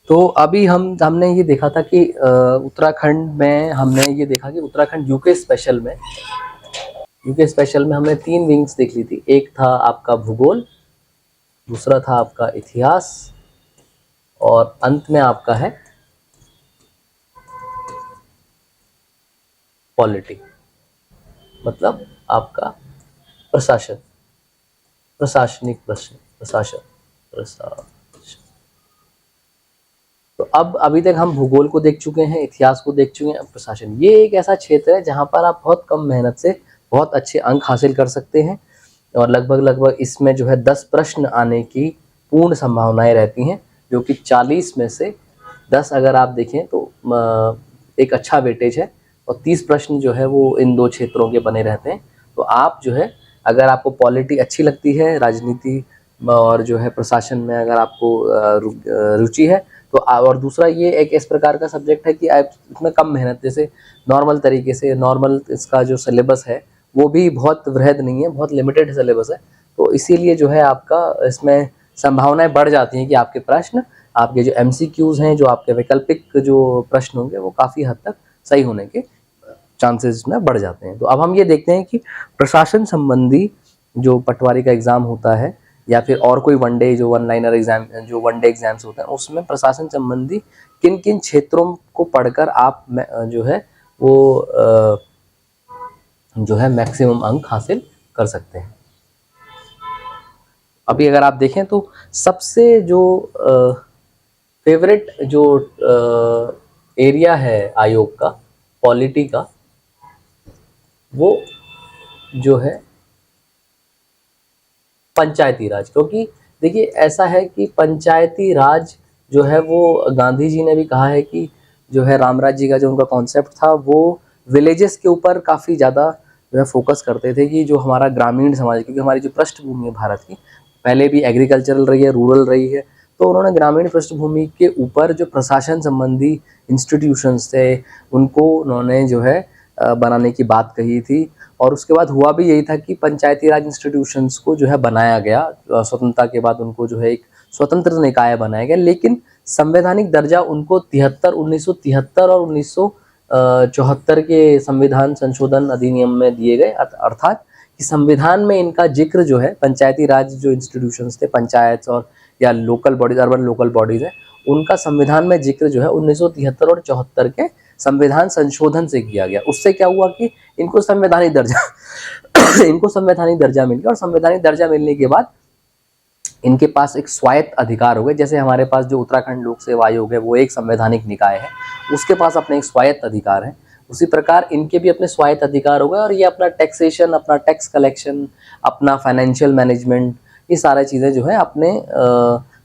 तो अभी हमने ये देखा था कि उत्तराखंड में हमने ये देखा कि उत्तराखंड यूके स्पेशल में हमने 3 विंग्स देख ली थी। एक था आपका भूगोल, दूसरा था आपका इतिहास और अंत में आपका है पॉलिटी, मतलब आपका प्रशासन, प्रशासनिक प्रश्न, प्रशासन। तो अब अभी तक हम भूगोल को देख चुके हैं, इतिहास को देख चुके हैं, प्रशासन। ये एक ऐसा क्षेत्र है जहाँ पर आप बहुत कम मेहनत से बहुत अच्छे अंक हासिल कर सकते हैं और लगभग इसमें जो है 10 प्रश्न आने की पूर्ण संभावनाएं रहती हैं, जो कि 40 में से 10 अगर आप देखें तो एक अच्छा वेटेज है और 30 प्रश्न जो है वो इन 2 क्षेत्रों के बने रहते हैं। तो आप जो है, अगर आपको पॉलिटी अच्छी लगती है, राजनीति और जो है प्रशासन में अगर आपको रुचि है तो और दूसरा ये एक इस प्रकार का सब्जेक्ट है कि आप इसमें कम मेहनत, जैसे नॉर्मल तरीके से नॉर्मल इसका जो सिलेबस है वो भी बहुत वृहद नहीं है, बहुत लिमिटेड सिलेबस है। तो इसीलिए जो है आपका इसमें संभावनाएं बढ़ जाती हैं कि आपके प्रश्न, आपके जो MCQs हैं, जो आपके वैकल्पिक जो प्रश्न होंगे वो काफ़ी हद तक सही होने के चांसेस में बढ़ जाते हैं। तो अब हम ये देखते हैं कि प्रशासन संबंधी जो पटवारी का एग्ज़ाम होता है या फिर और कोई वनडे जो वन लाइनर एग्जाम, जो वनडे एग्जाम्स होते हैं, उसमें प्रशासन संबंधी किन किन क्षेत्रों को पढ़कर आप जो है वो जो है मैक्सिमम अंक हासिल कर सकते हैं। अभी अगर आप देखें तो सबसे जो फेवरेट जो एरिया है आयोग का, पॉलिटी का, वो जो है पंचायती राज। क्योंकि देखिए ऐसा है कि पंचायती राज जो है वो गांधी जी ने भी कहा है कि जो है रामराज जी का जो उनका कॉन्सेप्ट था वो विलेजेस के ऊपर काफ़ी ज़्यादा जो है फोकस करते थे, कि जो हमारा ग्रामीण समाज, क्योंकि हमारी जो पृष्ठभूमि है भारत की पहले भी एग्रीकल्चरल रही है, रूरल रही है, तो उन्होंने ग्रामीण पृष्ठभूमि के ऊपर जो प्रशासन संबंधी इंस्टीट्यूशंस थे उनको उन्होंने जो है बनाने की बात कही थी। और उसके बाद हुआ भी यही था कि पंचायती राज इंस्टीट्यूशंस को जो है बनाया गया, स्वतंत्रता के बाद उनको जो है एक स्वतंत्र निकाय बनाया गया, लेकिन संवैधानिक दर्जा उनको 1973 और 1974 के संविधान संशोधन अधिनियम में दिए गए। अर्थात कि संविधान में इनका जिक्र जो है, पंचायती राज जो इंस्टीट्यूशंस थे, पंचायत और या local bodies, urban local bodies है, उनका संविधान में जिक्र जो है 1973 और 74 के संविधान संशोधन से किया गया। उससे क्या हुआ कि इनको संवैधानिक दर्जा इनको संवैधानिक दर्जा मिल गया और संवैधानिक दर्जा मिलने के बाद इनके पास एक स्वायत्त अधिकार हो गए। जैसे हमारे पास जो उत्तराखंड लोक सेवा आयोग है वो एक संवैधानिक निकाय है, उसके पास अपने एक स्वायत्त अधिकार है, उसी प्रकार इनके भी अपने स्वायत्त अधिकार हो गए और ये अपना टैक्सेशन, अपना टैक्स कलेक्शन, अपना फाइनेंशियल मैनेजमेंट, ये सारी चीज़ें जो है अपने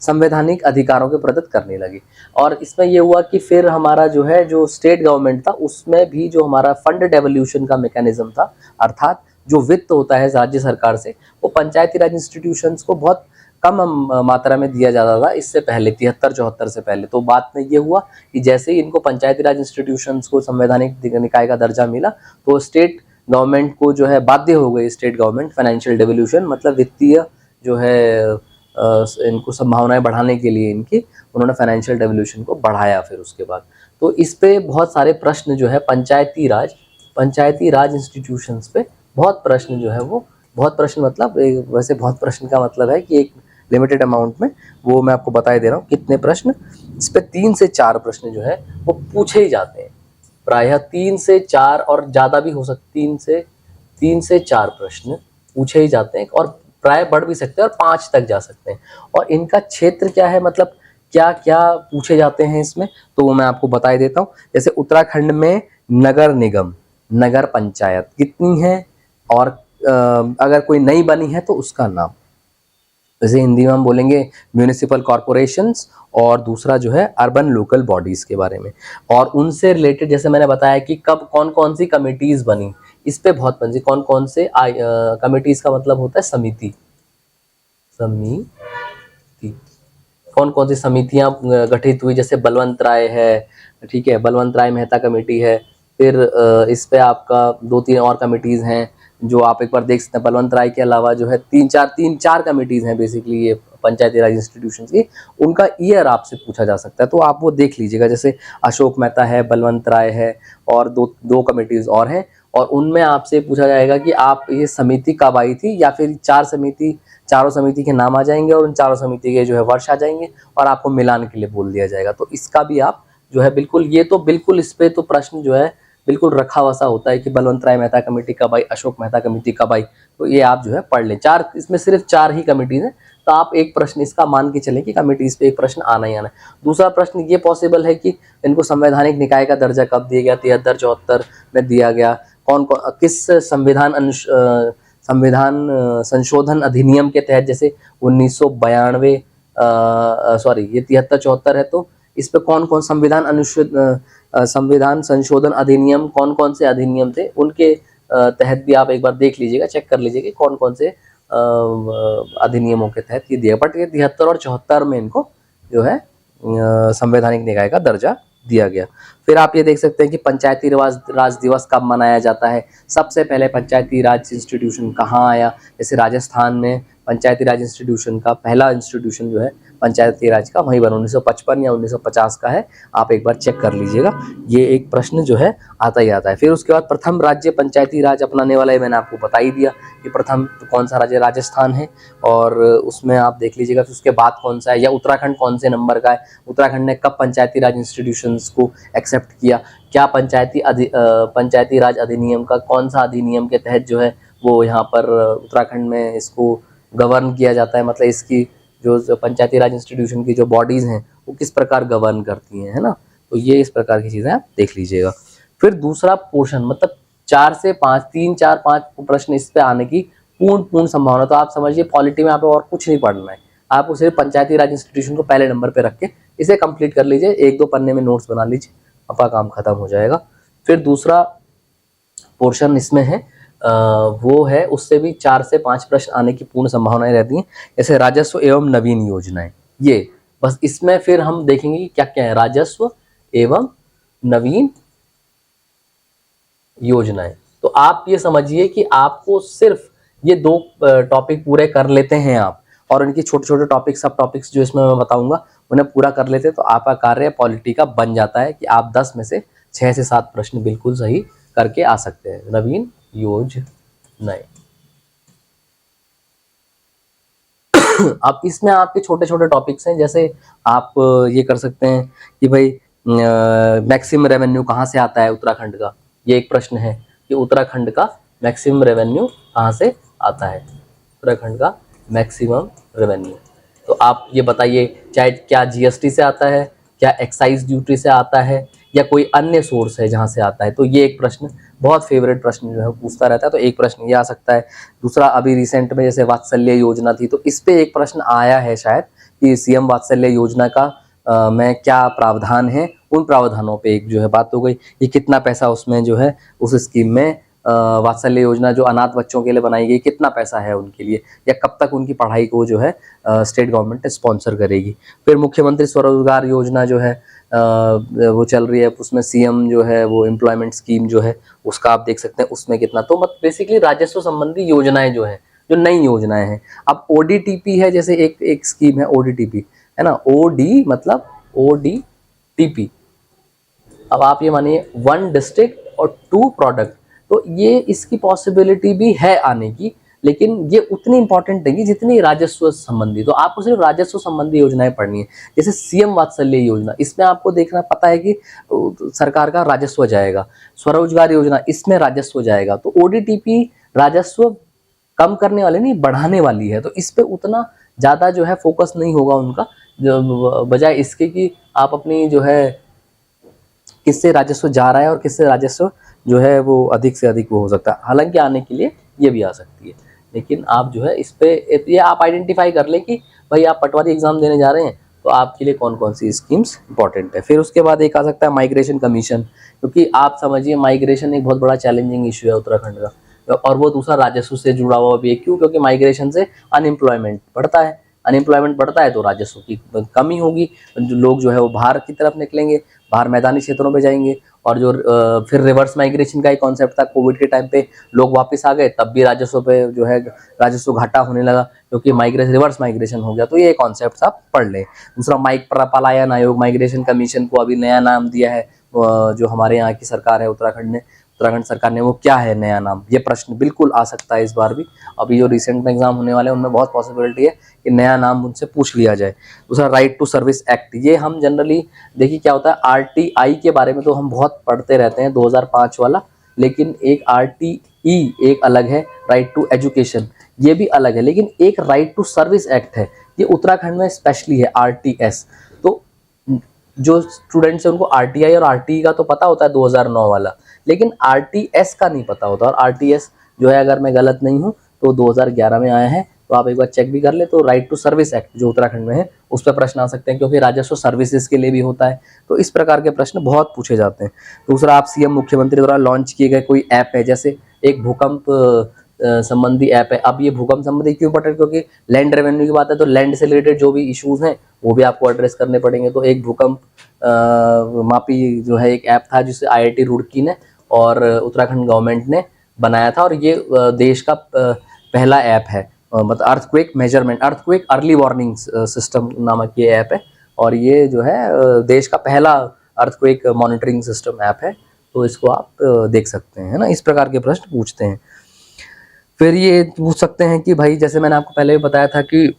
संवैधानिक अधिकारों के प्रदत्त करने लगी। और इसमें ये हुआ कि फिर हमारा जो है जो स्टेट गवर्नमेंट था उसमें भी जो हमारा फंड डेवल्यूशन का मैकेनिज्म था, अर्थात जो वित्त होता है राज्य सरकार से, वो पंचायती राज इंस्टीट्यूशंस को बहुत कम मात्रा में दिया जाता था इससे पहले, 73-74 से पहले। तो बात में ये हुआ कि जैसे ही इनको पंचायती राज इंस्टीट्यूशंस को संवैधानिक निकाय का दर्जा मिला तो स्टेट गवर्नमेंट को जो है बाध्य हो गई, स्टेट गवर्नमेंट फाइनेंशियल डेवल्यूशन, मतलब वित्तीय जो है इनको संभावनाएं बढ़ाने के लिए इनकी उन्होंने फाइनेंशियल डेवल्यूशन को बढ़ाया। फिर उसके बाद तो इस पे बहुत सारे प्रश्न जो है पंचायती राज इंस्टीट्यूशंस पे बहुत प्रश्न जो है वो, बहुत प्रश्न मतलब वैसे बहुत प्रश्न का मतलब है कि एक लिमिटेड अमाउंट में, वो मैं आपको बता दे रहा हूँ कितने प्रश्न, इस पे 3 से 4 प्रश्न जो है वो पूछे ही जाते हैं प्रायः। 3 से 4 और ज़्यादा भी हो सकते, 3 से 4 प्रश्न पूछे ही जाते हैं और प्राय बढ़ भी सकते हैं और 5 तक जा सकते हैं। और इनका क्षेत्र क्या है, मतलब क्या क्या पूछे जाते हैं इसमें, तो वो मैं आपको बता देता हूँ। जैसे उत्तराखंड में नगर निगम, नगर पंचायत कितनी है और अगर कोई नई बनी है तो उसका नाम, जैसे हिंदी में हम बोलेंगे म्यूनिसिपल कॉरपोरेशंस, और दूसरा जो है अर्बन लोकल बॉडीज़ के बारे में। और उनसे रिलेटेड जैसे मैंने बताया कि कब कौन कौन सी कमिटीज़ बनी, इस पे बहुत बनी। कौन कौन से कमिटीज़ का मतलब होता है समिति, कौन कौन सी समितियां गठित हुई, जैसे बलवंत राय है, ठीक है, बलवंत राय मेहता कमेटी है। फिर इस पे आपका 2-3 और कमिटीज़ हैं जो आप एक बार देख सकते हैं। बलवंत राय के अलावा जो है 3-4 कमिटीज़ हैं बेसिकली ये पंचायती राज इंस्टीट्यूशन की, उनका ईयर आपसे पूछा जा सकता है, तो आप वो देख लीजिएगा। जैसे अशोक मेहता है, बलवंत राय है, और दो कमिटीज़ और हैं, और उनमें आपसे पूछा जाएगा कि आप ये समिति कब आई थी, या फिर चारों समिति के नाम आ जाएंगे और उन चारों समिति के जो है वर्ष आ जाएंगे, और आपको मिलान के लिए बोल दिया जाएगा। तो इसका भी आप जो है बिल्कुल, ये तो बिल्कुल इस पे तो प्रश्न जो है बिल्कुल रखा वसा होता है कि बलवंत राय मेहता कमेटी कब आई, अशोक मेहता कमेटी कब आई, तो ये आप जो है पढ़ लें। इसमें सिर्फ 4 ही कमेटीज हैं, तो आप एक प्रश्न इसका मान के चलें कि कमेटीज पे एक प्रश्न आना ही आना है। दूसरा प्रश्न ये पॉसिबल है कि इनको संवैधानिक निकाय का दर्जा कब दिया गया, 73 74 में दिया गया, किस संविधान संशोधन अधिनियम के तहत, जैसे 1992, सॉरी ये 73 74 है, तो इस पे कौन कौन संविधान संशोधन अधिनियम, कौन कौन से अधिनियम थे, उनके तहत भी आप एक बार देख लीजिएगा, चेक कर लीजिएगा कौन कौन से अधिनियमों के तहत ये दिया। बट ये 73 और 74 में इनको जो है संवैधानिक निकाय का दर्जा दिया गया। फिर आप ये देख सकते हैं कि पंचायती राज दिवस कब मनाया जाता है। सबसे पहले पंचायती राज इंस्टीट्यूशन कहाँ आया, जैसे राजस्थान में पंचायती राज इंस्टीट्यूशन का पहला इंस्टीट्यूशन जो है पंचायती राज का वहीं बना 1955 या 1950 का है, आप एक बार चेक कर लीजिएगा। ये एक प्रश्न जो है आता ही आता है। फिर उसके बाद प्रथम राज्य पंचायती राज अपनाने वाला है, मैंने आपको बता ही दिया कि प्रथम कौन सा राज्य राजस्थान है, और उसमें आप देख लीजिएगा। फिर उसके बाद कौन सा है, या उत्तराखंड कौन से नंबर का है, उत्तराखंड ने कब पंचायती राज इंस्टीट्यूशंस को एक्सेप्ट किया, क्या पंचायती राज अधिनियम का कौन सा अधिनियम के तहत जो है वो यहाँ पर उत्तराखंड में इसको गवर्न किया जाता है, मतलब इसकी जो पंचायती राज इंस्टीट्यूशन की जो बॉडीज़ हैं वो किस प्रकार गवर्न करती हैं, है ना। तो ये इस प्रकार की चीज़ें आप देख लीजिएगा। फिर दूसरा पोर्शन, मतलब 4 से 5, 3 4 5 प्रश्न इस पे आने की पूर्ण संभावना। तो आप समझिए पॉलिटी में आप और कुछ नहीं पढ़ना है, आपको सिर्फ पंचायती राज इंस्टीट्यूशन को पहले नंबर पे रख के इसे कंप्लीट कर लीजिए, 1-2 पन्ने में नोट्स बना लीजिए, आपका काम खत्म हो जाएगा। फिर दूसरा पोर्शन इसमें है वो है, उससे भी 4 से 5 प्रश्न आने की पूर्ण संभावनाएं रहती हैं, जैसे राजस्व एवं नवीन योजनाएं। ये बस इसमें फिर हम देखेंगे कि क्या क्या है, राजस्व एवं नवीन योजनाएं। तो आप ये समझिए कि आपको सिर्फ ये 2 टॉपिक पूरे कर लेते हैं आप, और इनके छोटे छोटे टॉपिक, सब टॉपिक्स जो इसमें मैं बताऊंगा उन्हें पूरा कर लेते हैं, तो आपका कार्य पॉलिटी का बन जाता है कि आप 10 में से 6 से 7 प्रश्न बिल्कुल सही करके आ सकते हैं। नवीन योजनाएं अब इसमें आपके छोटे छोटे टॉपिक्स हैं, जैसे आप ये कर सकते हैं कि भाई मैक्सिमम रेवेन्यू कहाँ से आता है उत्तराखंड का, ये एक प्रश्न है कि उत्तराखंड का मैक्सिमम रेवेन्यू कहाँ से आता है, उत्तराखंड का मैक्सिमम रेवेन्यू। तो आप ये बताइए, चाहे क्या जीएसटी से आता है, क्या एक्साइज ड्यूटी से आता है, या कोई अन्य सोर्स है जहाँ से आता है। तो ये एक प्रश्न बहुत फेवरेट प्रश्न जो है पूछता रहता है, तो एक प्रश्न ये आ सकता है। दूसरा, अभी रिसेंट में जैसे वात्सल्य योजना थी, तो इस पे एक प्रश्न आया है शायद कि सीएम वात्सल्य योजना का में क्या प्रावधान है, उन प्रावधानों पे एक जो है बात हो गई, ये कितना पैसा उसमें जो है उस स्कीम में वात्सल्य योजना जो अनाथ बच्चों के लिए बनाई गई, कितना पैसा है उनके लिए, या कब तक उनकी पढ़ाई को जो है स्टेट गवर्नमेंट स्पॉन्सर करेगी। फिर मुख्यमंत्री स्वरोजगार योजना जो है वो चल रही है, उसमें सीएम जो है वो एम्प्लॉयमेंट स्कीम जो है उसका आप देख सकते हैं उसमें कितना। तो मतलब बेसिकली राजस्व संबंधी योजनाएं जो है, जो नई योजनाएं हैं। अब ओडीटीपी है, जैसे एक स्कीम है ओडीटीपी, है ना, ओडी मतलब ओडीटीपी। अब आप ये मानिए 1 डिस्ट्रिक्ट और 2 प्रोडक्ट, तो ये इसकी पॉसिबिलिटी भी है आने की, लेकिन ये उतनी इंपॉर्टेंट नहीं जितनी राजस्व संबंधी। तो आपको सिर्फ राजस्व संबंधी योजनाएं पढ़नी है। जैसे सीएम वात्सल्य योजना, इसमें आपको देखना पता है कि सरकार का राजस्व जाएगा। स्वरोजगार योजना, इसमें राजस्व जाएगा। तो ओडीटीपी राजस्व कम करने वाले नहीं, बढ़ाने वाली है, तो इस पे उतना ज़्यादा जो है फोकस नहीं होगा उनका, बजाय इसके कि आप अपनी जो है किससे राजस्व जा रहा है और किससे राजस्व जो है वो अधिक से अधिक वो हो सकता है। हालांकि आने के लिए ये भी आ सकती है, लेकिन आप जो है इस पे ये आप आइडेंटिफाई कर ले कि भाई आप पटवारी एग्जाम देने जा रहे हैं तो आपके लिए कौन कौन सी स्कीम्स इंपॉर्टेंट है। फिर उसके बाद एक आ सकता है माइग्रेशन कमीशन, क्योंकि आप समझिए माइग्रेशन एक बहुत बड़ा चैलेंजिंग इशू है उत्तराखंड का, और वो दूसरा राजस्व से जुड़ा हुआ भी है। क्यों? क्योंकि माइग्रेशन से अनएम्प्लॉयमेंट बढ़ता है, अनएम्प्लॉयमेंट बढ़ता है तो राजस्व की कमी होगी, लोग जो है वो बाहर की तरफ निकलेंगे, बाहर मैदानी क्षेत्रों पे जाएंगे। और जो फिर रिवर्स माइग्रेशन का एक कॉन्सेप्ट था, कोविड के टाइम पे लोग वापस आ गए, तब भी राजस्व पे जो है राजस्व घाटा होने लगा क्योंकि रिवर्स माइग्रेशन हो गया। तो ये कॉन्सेप्ट आप पढ़ लें। दूसरा पलायन आयोग, माइग्रेशन कमीशन को अभी नया नाम दिया है जो हमारे यहाँ की सरकार है उत्तराखंड सरकार ने, वो क्या है नया नाम, ये प्रश्न बिल्कुल आ सकता है इस बार भी। अभी जो रिसेंट में एग्जाम होने वाले हैं उनमें बहुत पॉसिबिलिटी है कि नया नाम उनसे पूछ लिया जाए। दूसरा राइट टू सर्विस एक्ट, ये हम जनरली देखिए क्या होता है, आरटीआई के बारे में तो हम बहुत पढ़ते रहते हैं 2005 वाला, लेकिन एक आरटीई एक अलग है, राइट टू एजुकेशन ये भी अलग है, लेकिन एक राइट टू सर्विस एक्ट है, ये उत्तराखंड में स्पेशली है, आरटीएस। तो जो स्टूडेंट्स हैं उनको आरटीआई और आरटीई का तो पता होता है 2009 वाला, लेकिन आरटीएस का नहीं पता होता। और आरटीएस जो है, अगर मैं गलत नहीं हूँ तो 2011 में आया है, तो आप एक बार चेक भी कर ले। तो राइट टू सर्विस एक्ट जो उत्तराखंड में है उस पर प्रश्न आ सकते हैं, क्योंकि राजस्व सर्विसेज के लिए भी होता है। तो इस प्रकार के प्रश्न बहुत पूछे जाते हैं। दूसरा, आप सीएम मुख्यमंत्री द्वारा लॉन्च किए गए कोई ऐप है, जैसे एक भूकंप संबंधी ऐप है। अब ये भूकंप संबंधी क्यों पढ़ रहे, क्योंकि लैंड रेवेन्यू की बात है, तो लैंड से रिलेटेड जो भी इश्यूज हैं वो भी आपको एड्रेस करने पड़ेंगे। तो एक भूकंप मापी जो है एक ऐप था जिसे आईआईटी रुड़की ने और उत्तराखंड गवर्नमेंट ने बनाया था, और ये देश का पहला ऐप है, मतलब earthquake measurement, earthquake early warning system नामक ये ऐप है, और ये जो है देश का पहला अर्थक्वेक मॉनिटरिंग सिस्टम ऐप है। तो इसको आप देख सकते हैं, है ना। इस प्रकार के प्रश्न पूछते हैं। फिर ये पूछ सकते हैं कि भाई, जैसे मैंने आपको पहले भी बताया था कि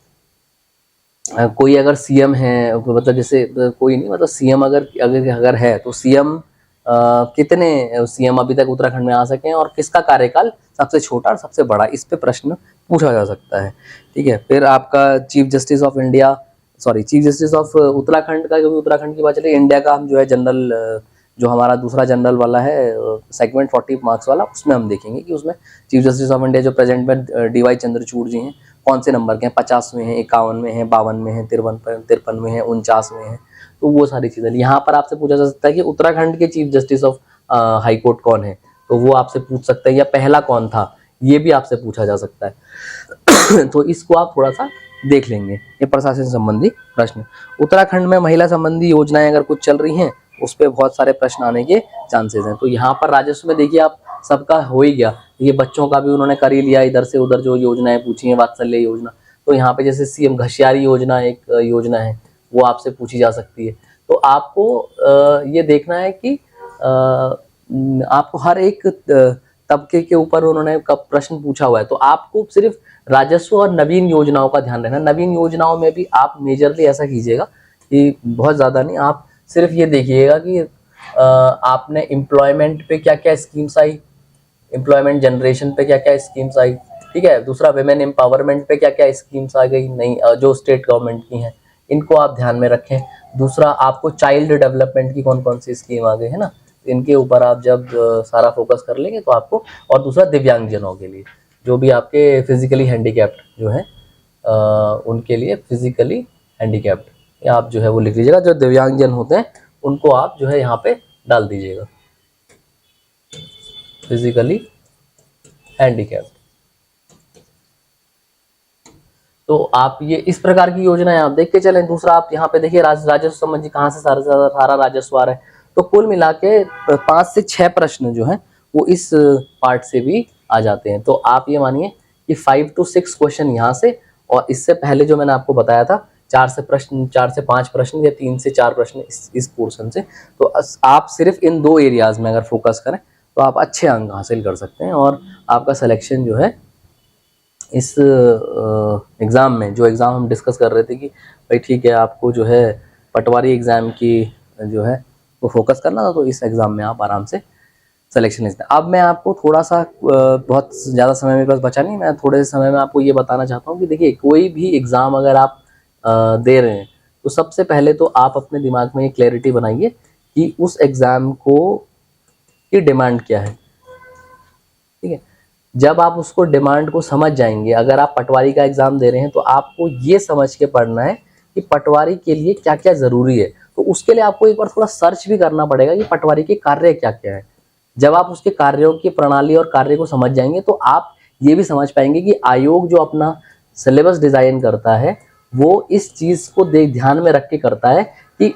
कोई अगर सीएम है, मतलब जैसे कोई नहीं, मतलब सीएम अगर है तो सीएम कितने सीएम अभी तक उत्तराखंड में आ सके हैं, और किसका कार्यकाल सबसे छोटा और सबसे बड़ा, इस पे प्रश्न पूछा जा सकता है। ठीक है। फिर आपका चीफ जस्टिस ऑफ उत्तराखंड का, क्योंकि उत्तराखंड की बात चले, इंडिया का हम जो है जनरल, जो हमारा दूसरा जनरल वाला है सेगमेंट 40 मार्क्स वाला, उसमें हम देखेंगे कि उसमें चीफ जस्टिस ऑफ इंडिया जो प्रेजेंट में डीवाई चंद्रचूड़ जी हैं, कौन से नंबर के हैं, 50 में हैं, 51 में हैं, 52 में हैं, 53 में हैं, 49 में हैं। तो वो सारी चीज़ें यहाँ पर आपसे पूछा जा सकता है कि उत्तराखंड के chief justice of high court कौन है, तो वो आपसे पूछ सकते हैं, या पहला कौन था, ये भी आपसे पूछा जा सकता है। तो इसको आप थोड़ा सा देख लेंगे, ये प्रशासन संबंधी प्रश्न। उत्तराखंड में महिला संबंधी योजनाएं अगर कुछ चल रही हैं, उस पर बहुत सारे प्रश्न आने के चांसेस हैं। तो यहाँ पर राजस्व में देखिए आप सबका हो ही गया, ये बच्चों का भी उन्होंने कर ही लिया, इधर से उधर जो योजनाएं पूछी हैं, वात्सल्य योजना। तो यहाँ पे जैसे सीएम घसियारी योजना एक योजना है, वो आपसे पूछी जा सकती है। तो आपको ये देखना है कि आपको हर एक तबके के ऊपर उन्होंने कब प्रश्न पूछा हुआ है, तो आपको सिर्फ राजस्व और नवीन योजनाओं का ध्यान रखना। नवीन योजनाओं में भी आप मेजरली ऐसा कीजिएगा कि बहुत ज़्यादा नहीं, आप सिर्फ ये देखिएगा कि आपने एम्प्लॉयमेंट पे क्या क्या स्कीम्स आई, एम्प्लॉयमेंट जनरेशन पे क्या क्या स्कीम्स आई, ठीक है। दूसरा, विमेन एम्पावरमेंट पे क्या क्या स्कीम्स आ गई नई, जो स्टेट गवर्नमेंट की हैं, इनको आप ध्यान में रखें। दूसरा, आपको चाइल्ड डेवलपमेंट की कौन कौन सी स्कीम आ गई है ना, इनके ऊपर आप जब सारा फोकस कर लेंगे तो आपको। और दूसरा, दिव्यांगजनों के लिए, जो भी आपके फिजिकली हैंडीकैप्ड जो है उनके लिए फिजिकली हैंडीकैप्ड, आप जो है वो लिख लीजिएगा, जो दिव्यांगजन होते हैं उनको आप जो है यहाँ पे डाल दीजिएगा, फिजिकली हैंडीकैप्ड। तो आप ये इस प्रकार की योजनाएं आप देख के चलें। दूसरा, आप यहाँ पे देखिए राजस्व संबंधी कहाँ से सारा राजस्व आ रहा है। तो कुल मिला के 5 से 6 प्रश्न जो हैं वो इस पार्ट से भी आ जाते हैं। तो आप ये मानिए कि 5 to 6 क्वेश्चन यहाँ से, और इससे पहले जो मैंने आपको बताया था 4 से 5 प्रश्न या 3 से 4 प्रश्न इस पोर्शन से। तो आप सिर्फ इन 2 एरियाज में अगर फोकस करें तो आप अच्छे अंक हासिल कर सकते हैं, और आपका सिलेक्शन जो है इस एग्ज़ाम में, जो एग्ज़ाम हम डिस्कस कर रहे थे कि भाई ठीक है आपको जो है पटवारी एग्ज़ाम की जो है वो फोकस करना था, तो इस एग्ज़ाम में आप आराम से सिलेक्शन लेते हैं। अब मैं आपको थोड़ा सा, बहुत ज़्यादा समय मेरे पास बचा नहीं, मैं थोड़े से समय में आपको ये बताना चाहता हूँ कि देखिए कोई भी एग्ज़ाम अगर आप दे रहे हैं, तो सबसे पहले तो आप अपने दिमाग में ये क्लैरिटी बनाइए कि उस एग्ज़ाम को की डिमांड क्या है, ठीक है। जब आप उसको डिमांड को समझ जाएंगे, अगर आप पटवारी का एग्ज़ाम दे रहे हैं तो आपको ये समझ के पढ़ना है कि पटवारी के लिए क्या क्या ज़रूरी है। तो उसके लिए आपको एक बार थोड़ा सर्च भी करना पड़ेगा कि पटवारी के कार्य क्या क्या है। जब आप उसके कार्यों की प्रणाली और कार्य को समझ जाएंगे तो आप ये भी समझ पाएंगे कि आयोग जो अपना सिलेबस डिज़ाइन करता है वो इस चीज़ को ध्यान में रख के करता है कि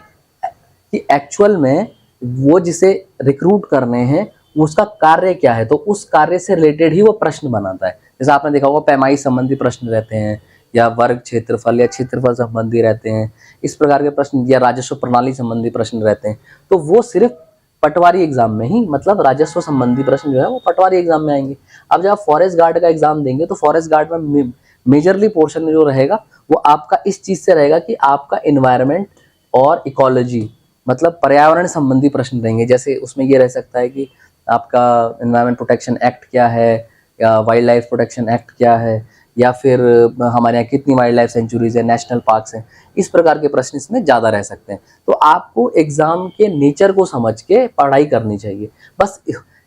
कि एक्चुअल में वो जिसे रिक्रूट करने हैं उसका कार्य क्या है, तो उस कार्य से रिलेटेड ही वो प्रश्न बनाता है। जैसे आपने देखा होगा पैमाई संबंधी प्रश्न रहते हैं, या वर्ग क्षेत्रफल या क्षेत्रफल संबंधी रहते हैं, इस प्रकार के प्रश्न, या राजस्व प्रणाली संबंधी प्रश्न रहते हैं। तो वो सिर्फ पटवारी एग्जाम में ही, मतलब राजस्व संबंधी प्रश्न जो है वो पटवारी एग्जाम में आएंगे। अब जब आप फॉरेस्ट गार्ड का एग्जाम देंगे तो फॉरेस्ट गार्ड में मेजरली पोर्शन जो रहेगा वो आपका इस चीज से रहेगा कि आपका इन्वायरमेंट और इकोलॉजी, मतलब पर्यावरण संबंधी प्रश्न रहेंगे। जैसे उसमें ये रह सकता है कि आपका एनवायरमेंट प्रोटेक्शन एक्ट क्या है, या वाइल्ड लाइफ प्रोटेक्शन एक्ट क्या है, या फिर हमारे यहाँ कितनी वाइल्ड लाइफ सेंचुरीज है, नेशनल पार्क्स हैं। इस प्रकार के प्रश्न इसमें ज़्यादा रह सकते हैं। तो आपको एग्ज़ाम के नेचर को समझ के पढ़ाई करनी चाहिए बस।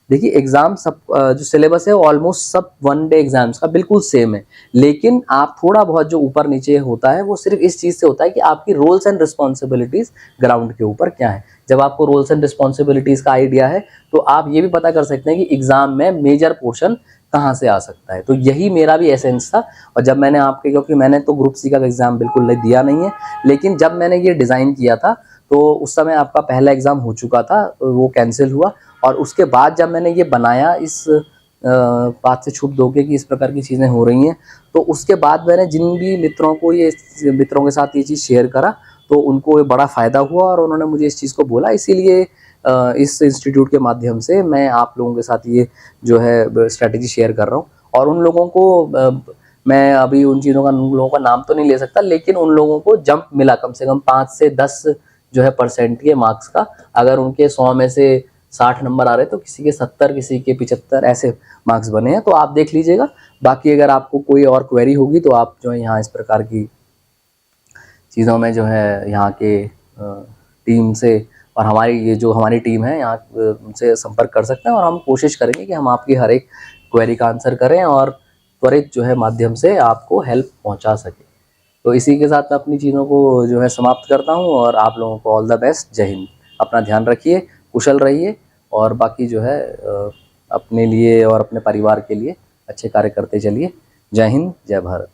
देखिए एग्ज़ाम सब जो सिलेबस है वो ऑलमोस्ट सब वन डे एग्जाम्स का बिल्कुल सेम है, लेकिन आप थोड़ा बहुत जो ऊपर नीचे होता है वो सिर्फ इस चीज़ से होता है कि आपकी रोल्स एंड रिस्पॉन्सिबिलिटीज़ ग्राउंड के ऊपर क्या है। जब आपको रोल्स एंड रिस्पॉन्सिबिलिटीज़ का आइडिया है तो आप ये भी पता कर सकते हैं कि एग्ज़ाम में मेजर पोर्शन कहाँ से आ सकता है। तो यही मेरा भी एसेंस था। और जब मैंने आपके, क्योंकि मैंने तो ग्रुप सी का एग्ज़ाम बिल्कुल दिया नहीं है, लेकिन जब मैंने ये डिज़ाइन किया था तो उस समय आपका पहला एग्ज़ाम हो चुका था, वो कैंसिल हुआ। और उसके बाद जब मैंने ये बनाया इस बात से छुप धोके कि इस प्रकार की चीज़ें हो रही हैं, तो उसके बाद मैंने जिन भी मित्रों के साथ ये चीज़ शेयर करा तो उनको ये बड़ा फ़ायदा हुआ और उन्होंने मुझे इस चीज़ को बोला। इसीलिए इस इंस्टीट्यूट के माध्यम से मैं आप लोगों के साथ ये जो है स्ट्रैटेजी शेयर कर रहा हूँ। और उन लोगों को मैं अभी उन लोगों का नाम तो नहीं ले सकता, लेकिन उन लोगों को जंप मिला कम से कम 5 से 10 जो है परसेंट के मार्क्स का। अगर उनके 100 में से 60 नंबर आ रहे तो किसी के 70, किसी के 75 ऐसे मार्क्स बने हैं। तो आप देख लीजिएगा। बाकी अगर आपको कोई और क्वेरी होगी तो आप जो है यहाँ इस प्रकार की चीज़ों में जो है यहाँ के टीम से, और हमारी टीम है यहाँ, उनसे संपर्क कर सकते हैं। और हम कोशिश करेंगे कि हम आपकी हर एक क्वेरी का आंसर करें और त्वरित जो है माध्यम से आपको हेल्प पहुँचा सकें। तो इसी के साथ मैं अपनी चीज़ों को जो है समाप्त करता हूँ और आप लोगों को ऑल द बेस्ट। जय हिंद। अपना ध्यान रखिए, कुशल रहिए, और बाकी जो है अपने लिए और अपने परिवार के लिए अच्छे कार्य करते चलिए। जय हिंद, जय भारत।